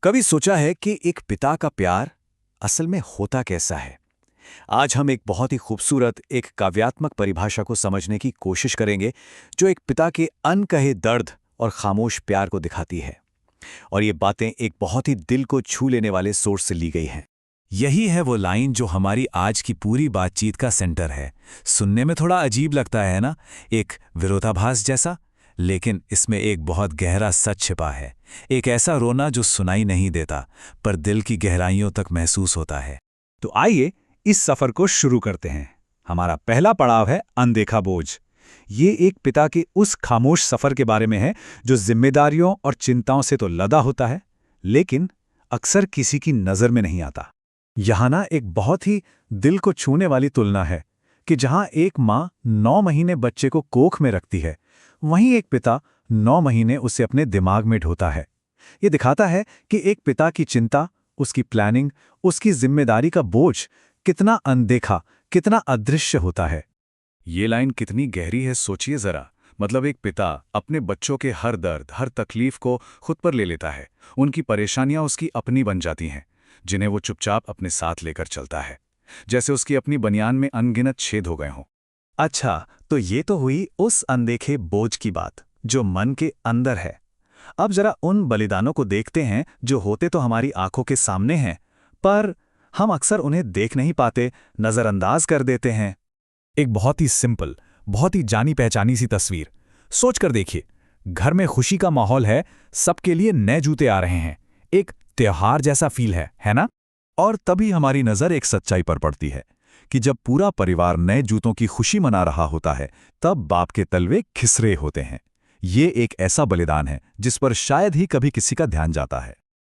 कभी सोचा है कि एक पिता का प्यार असल में होता कैसा है? आज हम एक बहुत ही खूबसूरत, एक काव्यात्मक परिभाषा को समझने की कोशिश करेंगे, जो एक पिता के अनकहे दर्द और खामोश प्यार को दिखाती है। और ये बातें एक बहुत ही दिल को छू लेने वाले सोर्स से ली गई हैं। यही है वो लाइन जो हमारी आज की पूरी बातचीत का सेंटर है। सुनने में थोड़ा अजीब लगता है ना, एक विरोधाभास जैसा, लेकिन इसमें एक बहुत गहरा सच छिपा है। एक ऐसा रोना जो सुनाई नहीं देता, पर दिल की गहराइयों तक महसूस होता है। तो आइए इस सफर को शुरू करते हैं। हमारा पहला पड़ाव है अनदेखा बोझ। ये एक पिता के उस खामोश सफर के बारे में है जो जिम्मेदारियों और चिंताओं से तो लदा होता है, लेकिन अक्सर किसी की नजर में नहीं आता। यहाँ ना एक बहुत ही दिल को छूने वाली तुलना है कि जहां एक माँ 9 महीने बच्चे को कोख में रखती है, वहीं एक पिता 9 महीने उसे अपने दिमाग में ढोता है। ये दिखाता है कि एक पिता की चिंता, उसकी प्लानिंग, उसकी जिम्मेदारी का बोझ कितना अनदेखा, कितना अदृश्य होता है। ये लाइन कितनी गहरी है, सोचिए जरा। मतलब एक पिता अपने बच्चों के हर दर्द, हर तकलीफ को खुद पर ले लेता है। उनकी परेशानियां उसकी अपनी बन जाती हैं, जिन्हें वो चुपचाप अपने साथ लेकर चलता है, जैसे उसकी अपनी बनियान में अनगिनत छेद हो गए हों। अच्छा, तो ये तो हुई उस अनदेखे बोझ की बात जो मन के अंदर है। अब जरा उन बलिदानों को देखते हैं जो होते तो हमारी आंखों के सामने हैं, पर हम अक्सर उन्हें देख नहीं पाते, नजरअंदाज कर देते हैं। एक बहुत ही सिंपल, बहुत ही जानी पहचानी सी तस्वीर सोच कर देखिए। घर में खुशी का माहौल है, सबके लिए नए जूते आ रहे हैं, एक त्योहार जैसा फील है ना? और तभी हमारी नजर एक सच्चाई पर पड़ती है कि जब पूरा परिवार नए जूतों की खुशी मना रहा होता है, तब बाप के तलवे खिसरे होते हैं। ये एक ऐसा बलिदान है जिस पर शायद ही कभी किसी का ध्यान जाता है।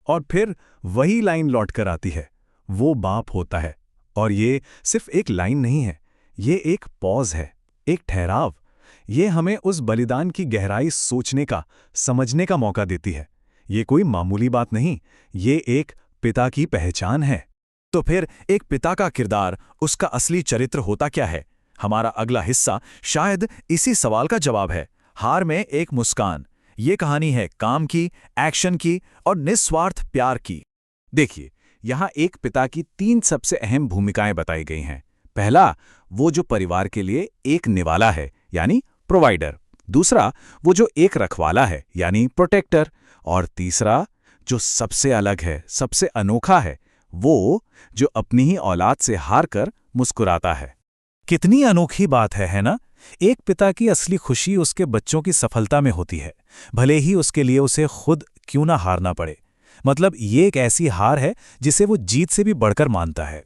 और फिर वही लाइन लौट कर आती है, वो बाप होता है। और ये सिर्फ एक लाइन नहीं है, ये एक पॉज है, एक ठहराव। ये हमें उस बलिदान की गहराई सोचने का, समझने का मौका देती है। ये कोई मामूली बात नहीं, ये एक पिता की पहचान है। तो फिर एक पिता का किरदार, उसका असली चरित्र होता क्या है? हमारा अगला हिस्सा शायद इसी सवाल का जवाब है। हार में एक मुस्कान। ये कहानी है काम की, एक्शन की और निस्वार्थ प्यार की। देखिए, यहाँ एक पिता की 3 सबसे अहम भूमिकाएं बताई गई हैं। पहला, वो जो परिवार के लिए एक निवाला है, यानी प्रोवाइडर। दूसरा, वो जो एक रखवाला है, यानी प्रोटेक्टर। और तीसरा, जो सबसे अलग है, सबसे अनोखा है, वो जो अपनी ही औलाद से हार कर मुस्कुराता है। कितनी अनोखी बात है ना? एक पिता की असली खुशी उसके बच्चों की सफलता में होती है, भले ही उसके लिए उसे खुद क्यों ना हारना पड़े। मतलब ये एक ऐसी हार है जिसे वो जीत से भी बढ़कर मानता है।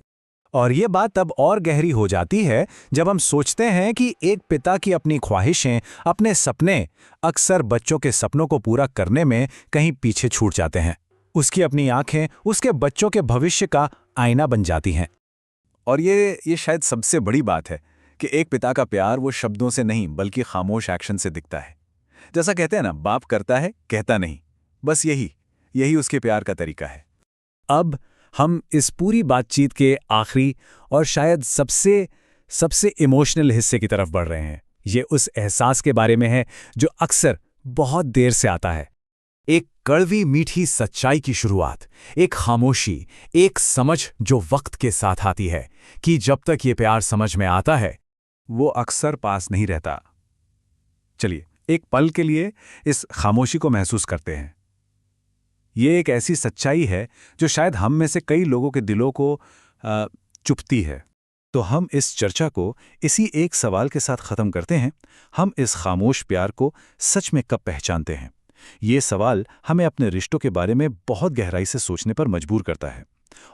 और ये बात तब और गहरी हो जाती है जब हम सोचते हैं कि एक पिता की अपनी ख्वाहिशें, अपने सपने अक्सर बच्चों के सपनों को पूरा करने में कहीं पीछे छूट जाते हैं। उसकी अपनी आंखें उसके बच्चों के भविष्य का आईना बन जाती हैं। और ये शायद सबसे बड़ी बात है कि एक पिता का प्यार वो शब्दों से नहीं, बल्कि खामोश एक्शन से दिखता है। जैसा कहते हैं ना, बाप करता है, कहता नहीं। बस यही उसके प्यार का तरीका है। अब हम इस पूरी बातचीत के आखिरी और शायद सबसे इमोशनल हिस्से की तरफ बढ़ रहे हैं। ये उस एहसास के बारे में है जो अक्सर बहुत देर से आता है। एक कड़वी मीठी सच्चाई की शुरुआत, एक खामोशी, एक समझ जो वक्त के साथ आती है कि जब तक ये प्यार समझ में आता है, वो अक्सर पास नहीं रहता। चलिए एक पल के लिए इस खामोशी को महसूस करते हैं। ये एक ऐसी सच्चाई है जो शायद हम में से कई लोगों के दिलों को चुभती है। तो हम इस चर्चा को इसी एक सवाल के साथ ख़त्म करते हैं, हम इस खामोश प्यार को सच में कब पहचानते हैं? ये सवाल हमें अपने रिश्तों के बारे में बहुत गहराई से सोचने पर मजबूर करता है।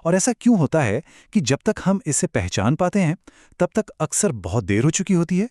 और ऐसा क्यों होता है कि जब तक हम इसे पहचान पाते हैं, तब तक अक्सर बहुत देर हो चुकी होती है?